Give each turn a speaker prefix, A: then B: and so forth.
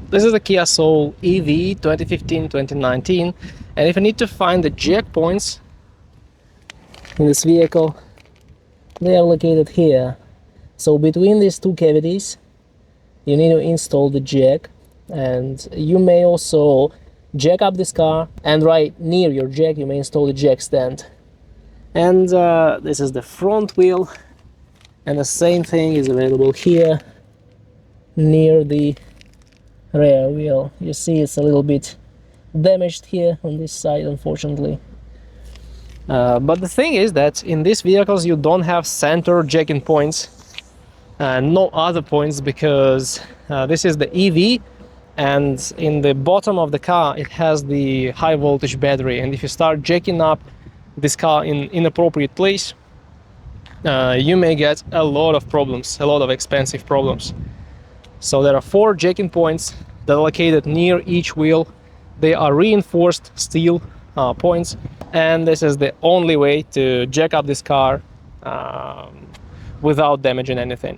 A: this is the Kia Soul EV 2015-2019, and if you need to find the jack points in this vehicle, they are located here. So between these two cavities you need to install the jack, and you may also jack up this car, and right near your jack you may install the jack stand. And this is the front wheel, and the same thing is available here near the rear wheel. You see it's a little bit damaged here on this side, unfortunately. But the thing is that in these vehicles you don't have center jacking points and no other points, because this is the EV, and in the bottom of the car it has the high voltage battery, and if you start jacking up this car in inappropriate place, you may get a lot of problems, a lot of expensive problems. So there are 4 jacking points that are located near each wheel. They are reinforced steel points, and this is the only way to jack up this car without damaging anything.